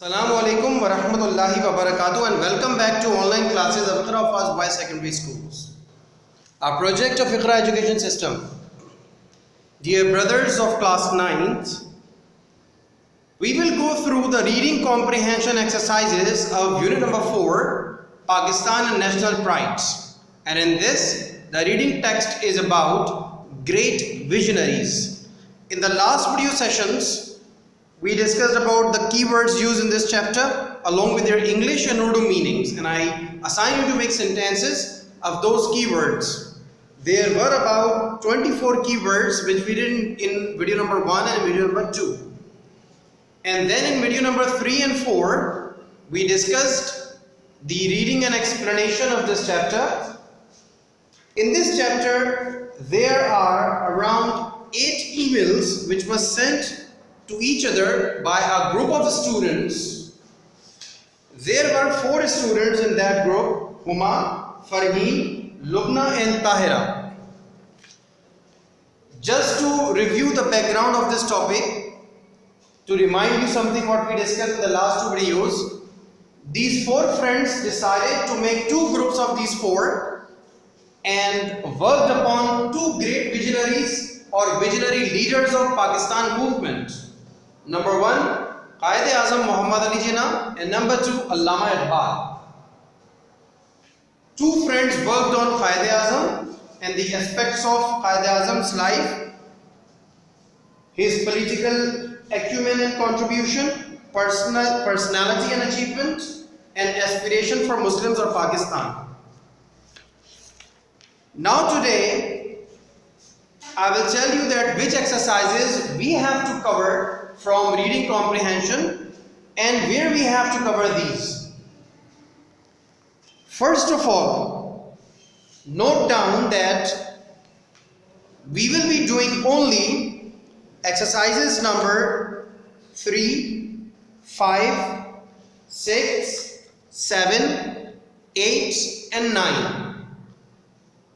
Assalamu alaikum wa rahmatullahi wa barakatuh and welcome back to online classes of Iqra of Fast Boys Secondary Schools. Our project of Iqra Education System. Dear brothers of class 9th, we will go through the reading comprehension exercises of unit number 4, Pakistan and National Pride. And in this, the reading text is about great visionaries. In the last video sessions, we discussed about the keywords used in this chapter along with their English and Urdu meanings, and I assigned you to make sentences of those keywords. There were about 24 keywords which we did in video number 1 and video number 2. And then in video number 3 and 4, we discussed the reading and explanation of this chapter. In this chapter, there are around 8 emails which were sent to each other by a group of students. There were 4 students in that group: Huma, Farheen, Lubna and Tahira. Just to review the background of this topic, to remind you something what we discussed in the last 2 videos, these 4 friends decided to make 2 groups of these 4 and worked upon 2 great visionaries or visionary leaders of Pakistan movement. Number 1, Quaid-e-Azam Muhammad Ali Jinnah, and number 2, Allama Iqbal. 2 friends worked on Quaid-e-Azam and the aspects of Quaid-e-Azam's life, his political acumen and contribution, personality and achievement, and aspiration for Muslims of Pakistan. Now today, I will tell you that which exercises we have to cover from reading comprehension and where we have to cover these. First of all, note down that we will be doing only exercises number 3, 5, 6, 7, 8 and 9.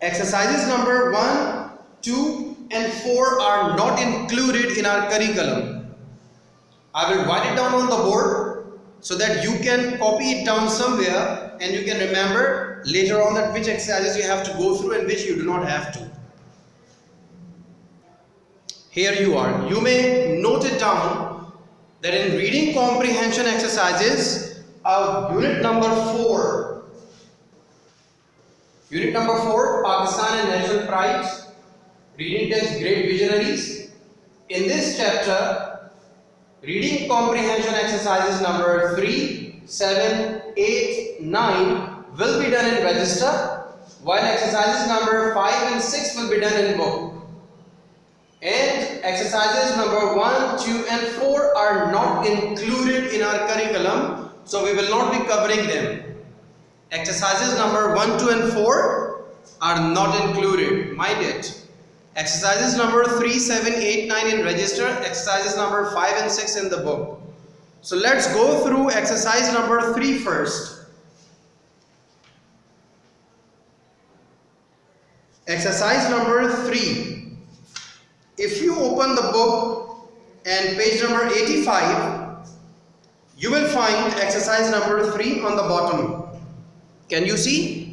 Exercises number 1, 2 and 4 are not included in our curriculum. I will write it down on the board so that you can copy it down somewhere and you can remember later on that which exercises you have to go through and which you do not have to. Here you are. You may note it down that in reading comprehension exercises of unit number 4, Pakistan and National Pride, reading text Great Visionaries. In this chapter, reading comprehension exercises number 3, 7, 8, 9 will be done in register, while exercises number 5 and 6 will be done in book. And exercises number 1, 2 and 4 are not included in our curriculum, so we will not be covering them. Exercises number 1, 2 and 4 are not included, mind it. Exercises number 3, 7, 8, 9 in register, exercises number 5 and 6 in the book. So let's go through exercise number 3 first. Exercise number 3. If you open the book and page number 85, you will find exercise number 3 on the bottom. Can you see?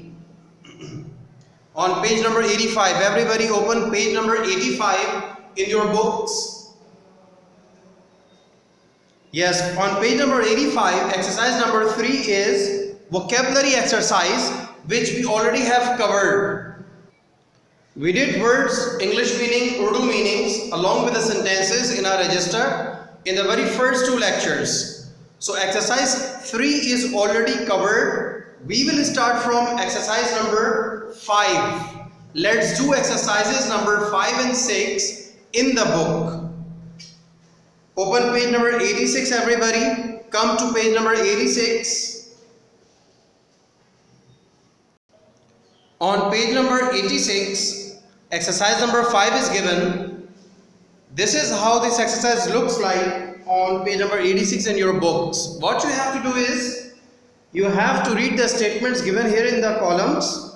On page number 85, everybody open page number 85 in your books. Yes, on page number 85, exercise number 3 is vocabulary exercise, which we already have covered. We did words, English meaning, Urdu meanings along with the sentences in our register in the very first 2 lectures. So exercise 3 is already covered. We will start from exercise number 5. Let's do exercises number 5 and 6 in the book. Open page number 86, everybody. Come to page number 86. On page number 86, exercise number 5 is given. This is how this exercise looks like on page number 86 in your books. What you have to do is, you have to read the statements given here in the columns.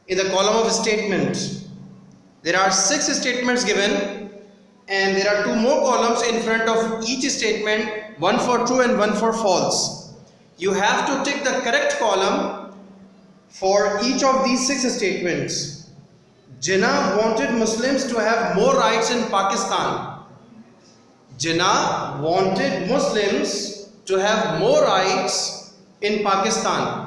In the column of statement, there are 6 statements given. and there are two more columns in front of each statement, one for true and one for false. You have to tick the correct column for each of these 6 statements. Jinnah wanted Muslims to have more rights in Pakistan. Jinnah wanted Muslims to have more rights in Pakistan.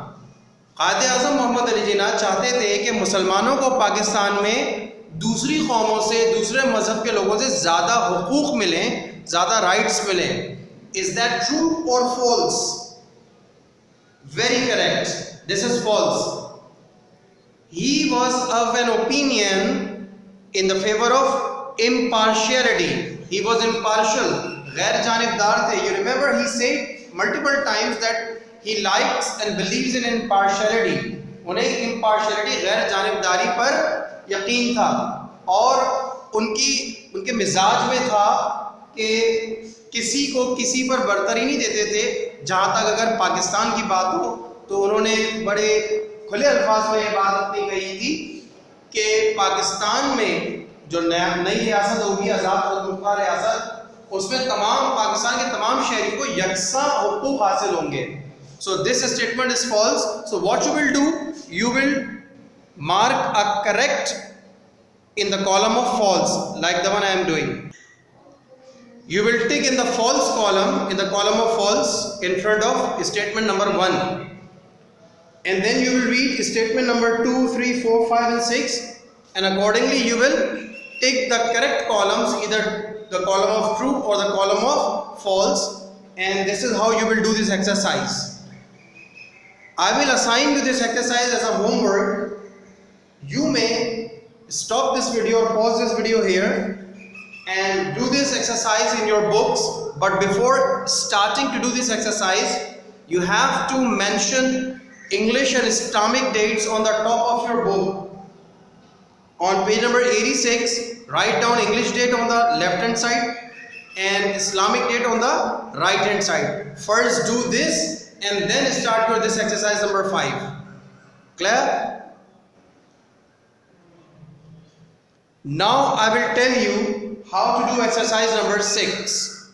क़ायद आज़म मोहम्मद अली जिन्ना चाहते थे कि मुसलमानों को पाकिस्तान में दूसरी कौमों से, दूसरे मज़हब के लोगों से ज़्यादा हुकूक मिलें, ज़्यादा राइट्स मिलें. Is that true or false? Very correct. This is false. He was of an opinion in the favor of impartiality. He was impartial. गैर जानिबदार थे. You remember he said multiple times that he likes and believes in impartiality. उन्हें impartiality, गैर जानिबदारी पर यकीन था और उनके मिजाज में था कि किसी को किसी पर बरतरी नहीं देते थे. जहाँ तक अगर पाकिस्तान की बात हो तो उन्होंने बड़े खुले अल्फाज में ये बात अपनी कही थी कि पाकिस्तान में जो नई रियासत होगी, आज़ाद मुल्क रियासत, उसमें तमाम पाकिस्तान के तमाम शहरी को यकसा हुकूक हासिल होंगे. So this statement is false. So what you will do, you will mark a correct in the column of false, like the one I am doing. You will tick in the false column, in the column of false, in front of statement number 1. And then you will read statement number 2, 3, 4, 5 and 6, and accordingly you will tick the correct columns, either the column of true or the column of false, and this is how you will do this exercise. I will assign you this exercise as a homework. You may stop this video or pause this video here and do this exercise in your books, but before starting to do this exercise, you have to mention English and Islamic dates on the top of your book. On page number 86, write down English date on the left hand side and Islamic date on the right hand side. First do this and then start with this exercise number 5. Clear? Now I will tell you how to do exercise number 6.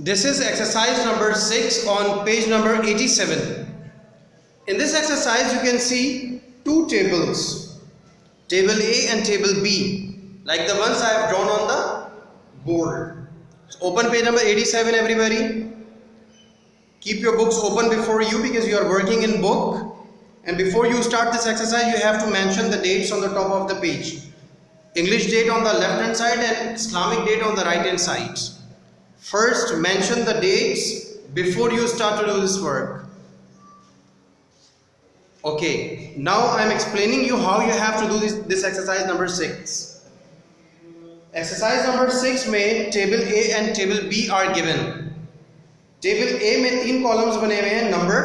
This is exercise number 6 on page number 87. In this exercise you can see two tables, table A and table B, like the ones I have drawn on the board. So open page number 87 everybody. Keep your books open before you because you are working in book, and before you start this exercise you have to mention the dates on the top of the page. English date on the left hand side and Islamic date on the right hand side. First mention the dates before you start to do this work. Okay, now I am explaining you how you have to do this exercise number 6. Exercise number 6 में table A and table B are given. Table A में 3 columns बने हुए हैं, number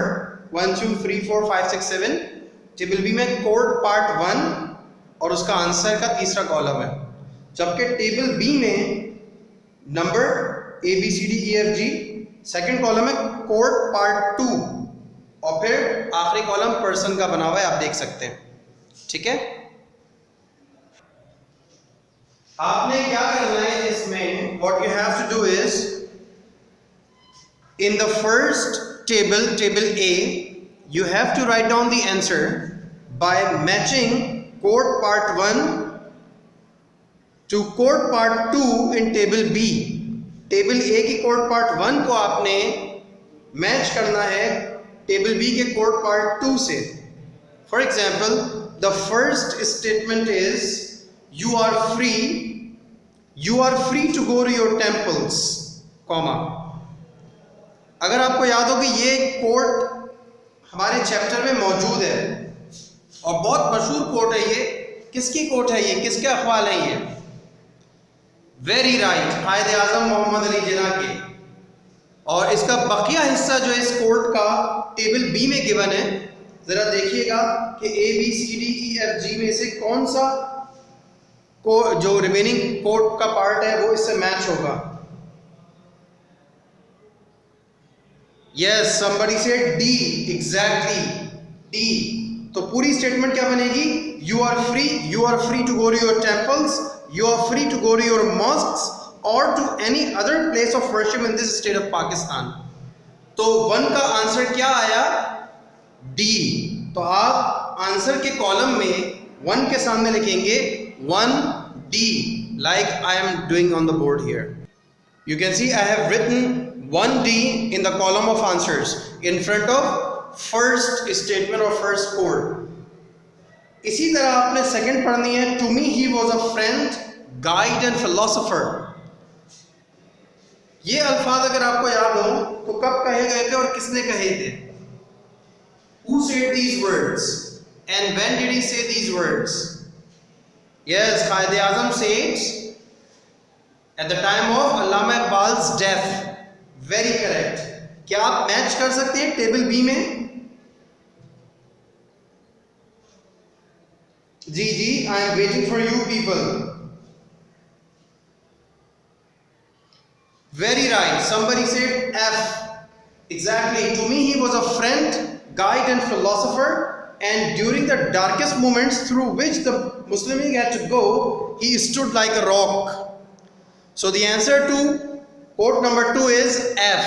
1, 2, 3, 4, 5, 6, 7. Table B में code part 1 और उसका answer का तीसरा कॉलम है, जबकि टेबल बी में नंबर ABCDEFG, सेकंड कॉलम है कोड पार्ट 2 और फिर आखिरी कॉलम पर्सन का बना हुआ है, आप देख सकते हैं. ठीक है, आपने क्या करना है इसमें, what you have to do is, in the first table, table A, you have to write down the answer by matching code part 1 to code part 2 in table B. Table A की code part 1 को आपने match करना है table B के code part 2 से. For example, the first statement is you are free to go to your temples, comma. अगर आपको याद हो कि ये कोट हमारे चैप्टर में मौजूद है और बहुत मशहूर कोट है, ये किसकी कोट है, ये किसके अखवाल है, ये वेरी राइट, क़ायद आज़म मोहम्मद अली जिन्ना के. और इसका बकिया हिस्सा जो इस कोट का टेबल बी में गिवन है, ज़रा देखिएगा कि ABCDEFG में से कौन सा को जो रिमेनिंग कोट का पार्ट है वो इससे मैच होगा. Yes, somebody said D, exactly D. तो पूरी स्टेटमेंट क्या बनेगी, you are free to go to your temples. you are free to go to your mosques or to any other place of worship in this state of Pakistan. तो 1 का answer क्या आया? D. तो आप answer के column में 1 के सामने लिखेंगे 1D, like I am doing on the board here. You can see I have written 1D in the column of answers in front of first statement or first code. इसी तरह आपने second पढ़नी है, to me he was a friend, guide and philosopher. ये अल्फाज अगर आपको याद हो तो कब कहे गए थे और किसने कहे थे? Who said these words and when did he say these words? Yes, Qaid Azam said at the time of Allama Iqbal's death. Very correct. क्या आप मैच कर सकते हैं टेबल बी में? जी, I am waiting for you people. Very right. Somebody said F. Exactly. To me, he was a friend, guide, and philosopher. And during the darkest moments through which the Muslim League had to go, he stood like a rock. So the answer to quote number 2 is F.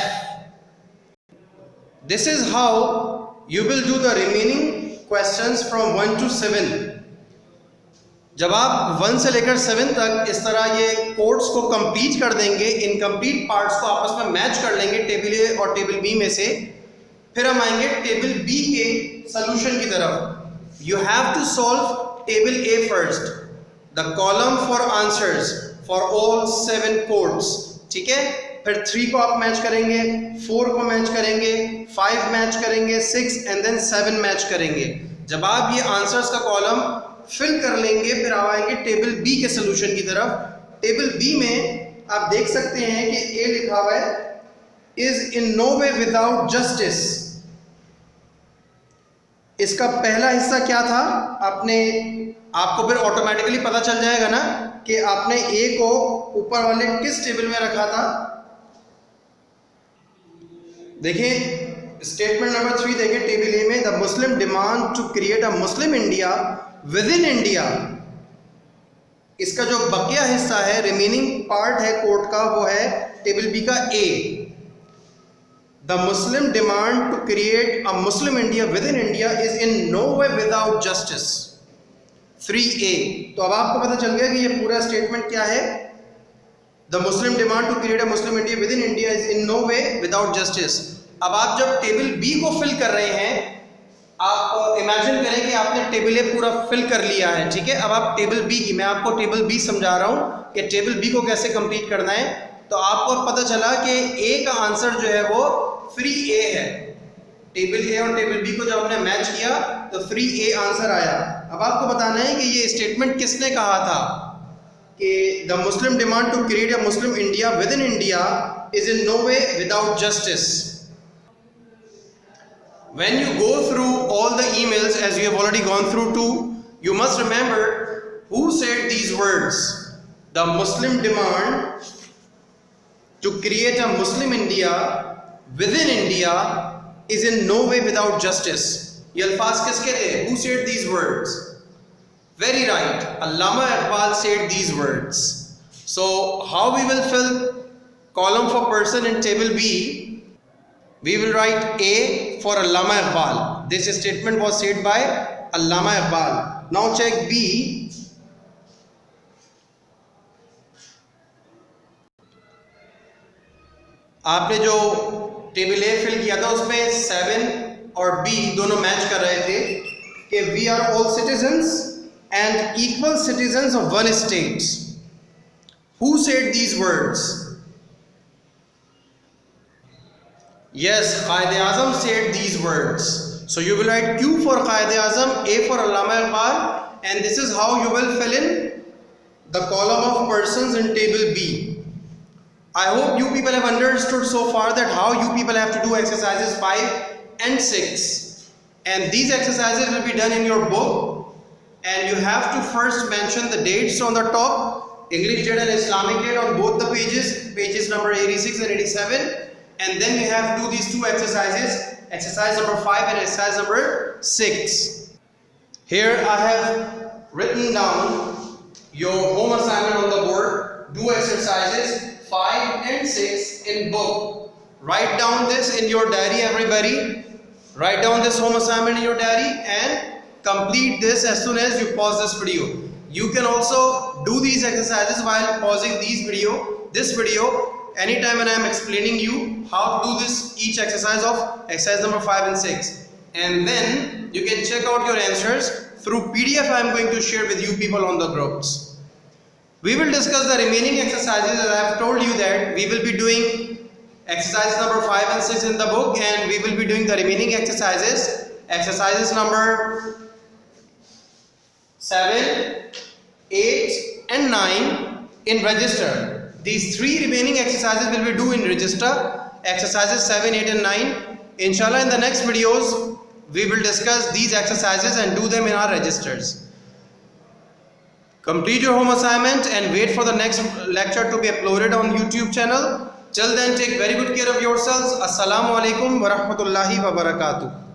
This is how you will do the remaining questions from 1 to 7. जब आप 1 से लेकर 7 तक इस तरह ये codes को complete कर देंगे, इनकम्प्लीट पार्ट्स को आपस में मैच कर लेंगे टेबल ए और टेबल बी में से, फिर हम आएंगे टेबल बी के सॉल्यूशन की तरफ. You have to solve table A first, the column for answers for all 7 codes. ठीक है, फिर 3 को आप मैच करेंगे, 4 को मैच करेंगे, 5 मैच करेंगे, 6 एंड देन 7 मैच करेंगे. जब आप ये आंसर्स का कॉलम फिल कर लेंगे फिर आप आएंगे टेबल बी के सॉल्यूशन की तरफ. टेबल बी में आप देख सकते हैं कि ए लिखा हुआ है is in no way without justice. इसका पहला हिस्सा क्या था? आपको फिर ऑटोमेटिकली पता चल जाएगा ना कि आपने ए को ऊपर वाले किस टेबल में रखा था. देखिए स्टेटमेंट नंबर 3 देखें टेबल ए में, the Muslim demand to create a Muslim India within India. इसका जो बकिया हिस्सा है, रिमेनिंग पार्ट है कोड का, वो है टेबल बी का A. The Muslim demand to create a Muslim India within India is in no way without justice. 3A. तो अब आपको पता चल गया कि ये पूरा स्टेटमेंट क्या है. The Muslim demand to create a Muslim India within India is in no way without justice. अब आप जब टेबल बी को फिल कर रहे हैं, आप इमेजिन करें कि आपने टेबल ए पूरा फिल कर लिया है. ठीक है, अब आप टेबल बी की, मैं आपको टेबल बी समझा रहा हूं कि टेबल बी को कैसे कंप्लीट करना है. तो आपको पता चला कि ए का आंसर जो है वो 3A है. टेबल ए और टेबल बी को जब हमने मैच किया तो 3A आंसर आया. अब आपको बताना है कि ये स्टेटमेंट किसने कहा था कि the Muslim demand to create a Muslim India within India is in no way without justice. When you go through all the emails, as you have already gone through too, you must remember who said these words. The Muslim demand to create a Muslim India within India is in no way without justice. ये अल्फाज किसके थे? Who said these words? Very right. Allama Iqbal said these words. So how we will fill column for person in table B? We will write A for Allama Iqbal. This statement was said by Allama Iqbal. Now check B. आपने जो table A fill किया था उसमें 7 और B दोनों match कर रहे थे कि we are all citizens and equal citizens of one state. Who said these words? Yes, Qaid Azam said these words. So you will write Q for Qaid Azam, A for Allama Iqbal, and this is how you will fill in the column of persons in table B. I hope you people have understood so far that how you people have to do exercises 5 and 6. And these exercises will be done in your book, and you have to first mention the dates on the top, English date and Islamic date on both the pages number 86 and 87. And then you have to do these 2 exercises, exercise number 5 and exercise number 6. Here I have written down your home assignment on the board. Do exercises 5 and 6 in book. Write down this in your diary, everybody. Write down this home assignment in your diary and complete this as soon as you pause this video. You can also do these exercises while pausing this video anytime when I am explaining you how to do this each exercise of exercise number 5 and 6. And then you can check out your answers through PDF I am going to share with you people on the groups. We will discuss the remaining exercises, as I have told you that we will be doing exercise number 5 and 6 in the book, and we will be doing the remaining exercises number 7, 8 and 9 in register. These 3 remaining exercises will be do in register, exercises 7, 8 and 9. Inshallah, in the next videos we will discuss these exercises and do them in our registers. Complete your home assignment and wait for the next lecture to be uploaded on YouTube channel. Till then, take very good care of yourselves. Assalamu alaikum wa rahmatullahi wa barakatuh.